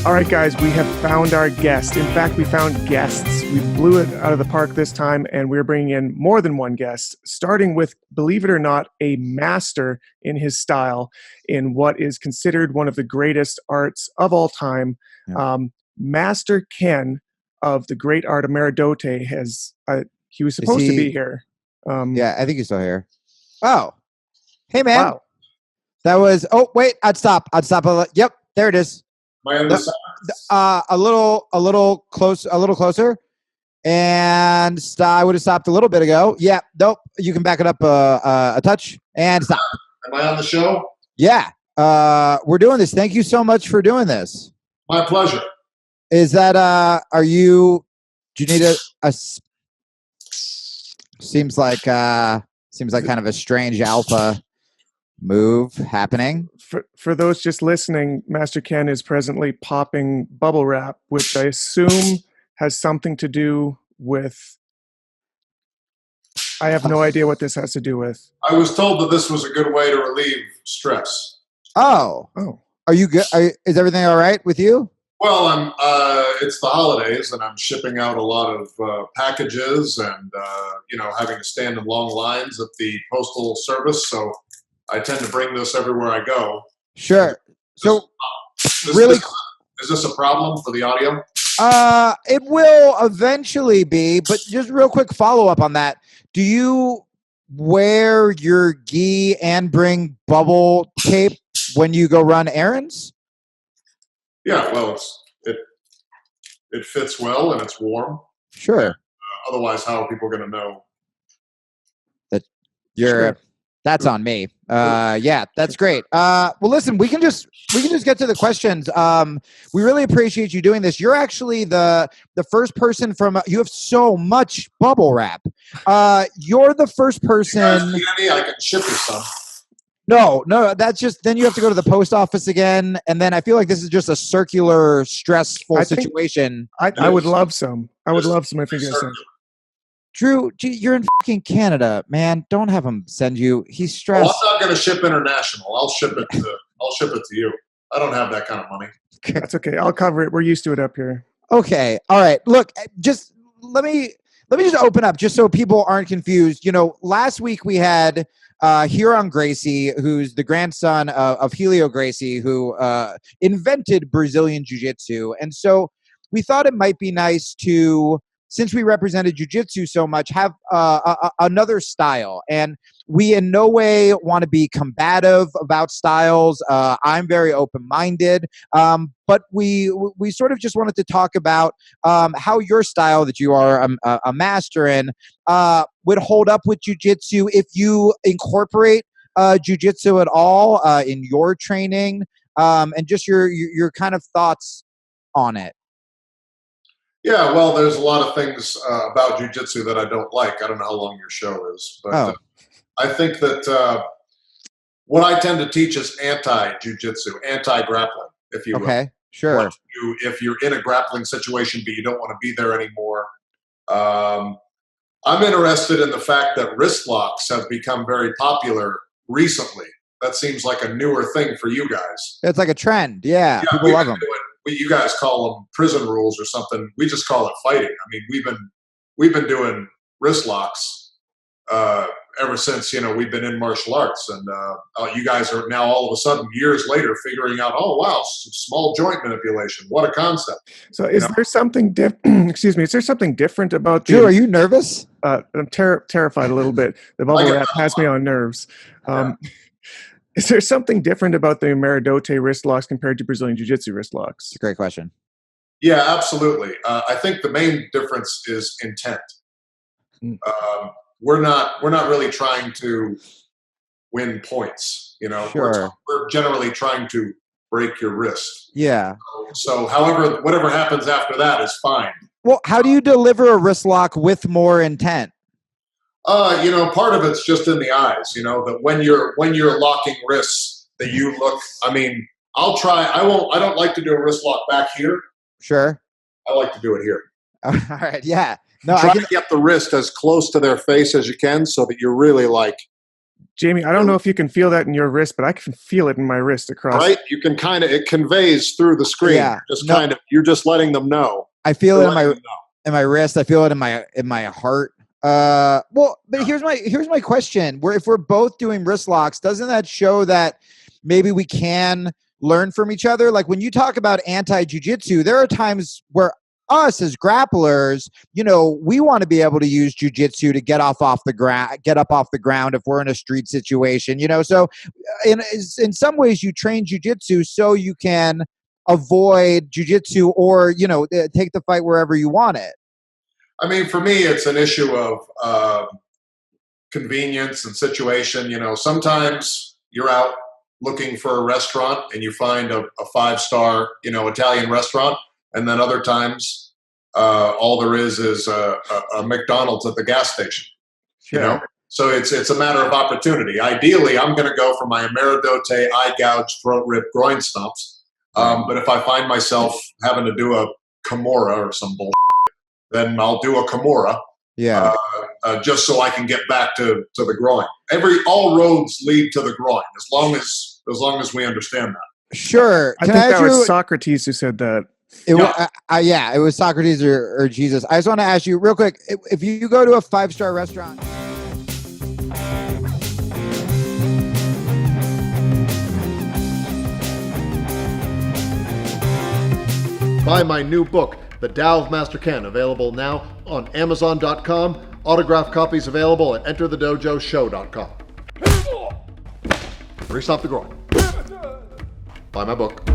All right, guys, we have found our guest. In fact, we found guests. We blew it out of the park this time, and we're bringing in more than one guest, starting with, believe it or not, a master in his style in what is considered one of the greatest arts of all time. Yeah. Master Ken of the great art Ameridote has, he was supposed to be here. Yeah, I think he's still here. Oh, hey, man. Wow. That was, oh, wait, I'd stop. Yep, there it is. Am I on this side? A little closer. And I would have stopped a little bit ago. Yeah, nope. You can back it up a touch and stop. Am I on the show? Yeah. We're doing this. Thank you so much for doing this. My pleasure. Is that, do you need a seems like kind of a strange alpha move happening. For those just listening, Master Ken is presently popping bubble wrap, which I assume has something to do with... I have no idea what this has to do with. I was told that this was a good way to relieve stress. Oh. Are you good? Is everything all right with you? Well, it's the holidays, and I'm shipping out a lot of packages, and having to stand in long lines at the postal service. So I tend to bring this everywhere I go. Sure. So, is this a problem for the audio? It will eventually be, but just real quick follow up on that. Do you wear your gi and bring bubble tape when you go run errands? Yeah, well, it fits well and it's warm. Sure. Otherwise, how are people going to know that you're? Sure. That's on me. Yeah, that's great. Well, listen, we can just get to the questions. We really appreciate you doing this. You're actually the first person from. You have so much bubble wrap. You're the first person. I can ship you some. No, that's just, then you have to go to the post office again. And then I feel like this is just a circular, stressful situation. I would love some. I would love some if you guys send. Drew, you're in fucking Canada, man. Don't have him send you. He's stressed. Well, I'm not going to ship international. I'll ship it to you. I don't have that kind of money. That's okay. I'll cover it. We're used to it up here. Okay. All right. Look, just let me just open up just so people aren't confused. Last week we had Huron Gracie, who's the grandson of Helio Gracie, who invented Brazilian Jiu Jitsu. And so we thought it might be nice to, since we represented Jiu Jitsu so much, have another style. And we in no way want to be combative about styles. I'm very open-minded. But we sort of just wanted to talk about how your style that you are a master in would hold up with Jiu Jitsu if you incorporate Jiu Jitsu at all in your training, and just your kind of thoughts on it. Yeah, well, there's a lot of things about Jiu Jitsu that I don't like. I don't know how long your show is, but I think that what I tend to teach is anti-Jiu Jitsu, anti-grappling, if you will. Okay, sure. If you're in a grappling situation, but you don't want to be there anymore. I'm interested in the fact that wrist locks have become very popular recently. That seems like a newer thing for you guys. It's like a trend. Yeah, people love them. You guys call them prison rules or something. We just call it fighting. I mean, we've been doing wrist locks ever since we've been in martial arts, and you guys are now all of a sudden years later figuring out, oh wow, small joint manipulation. What a concept! So, is there something different? Excuse me. Is there something different about? Drew, are you nervous? I'm terrified a little bit. The bubble wrap has me on nerves. Is there something different about the Ameridote wrist locks compared to Brazilian Jiu-Jitsu wrist locks? It's a great question. Yeah, absolutely. I think the main difference is intent. We're not really trying to win points. Sure. We're generally trying to break your wrist. Yeah. So, however, whatever happens after that is fine. Well, how do you deliver a wrist lock with more intent? Part of it's just in the eyes, that when you're locking wrists, that you look, I'll try. I don't like to do a wrist lock back here. Sure. I like to do it here. All right. Yeah. No, try to get the wrist as close to their face as you can so that you're really like Jamie, I don't know if you can feel that in your wrist, but I can feel it in my wrist across. Right? You can kind of, it conveys through the screen. Yeah. You're just letting them know. I feel You're it letting them in my wrist. I feel it in my heart. Well, but here's my question. If we're both doing wrist locks, doesn't that show that maybe we can learn from each other? Like when you talk about anti-jiu-jitsu, there are times where us as grapplers, we want to be able to use jiu-jitsu to get up off the ground if we're in a street situation, so in some ways you train jiu-jitsu so you can avoid jiu-jitsu or, take the fight wherever you want it. I mean, for me, it's an issue of convenience and situation. Sometimes you're out looking for a restaurant and you find a 5-star, Italian restaurant. And then other times, all there is a McDonald's at the gas station, Sure. So it's a matter of opportunity. Ideally, I'm going to go for my Ameridote, eye gouge, throat rip, groin stumps. But if I find myself having to do a Kimura or some bullshit, then I'll do a Kimura. Yeah. Just so I can get back to the groin. All roads lead to the groin, as long as we understand that. Sure. I think that was Socrates who said that. It was Socrates or Jesus. I just want to ask you real quick, if you go to a 5-star restaurant. Buy my new book, The Dow of Master Ken, available now on Amazon.com. Autographed copies available at EnterTheDojoShow.com. Grease off the groin. Buy my book.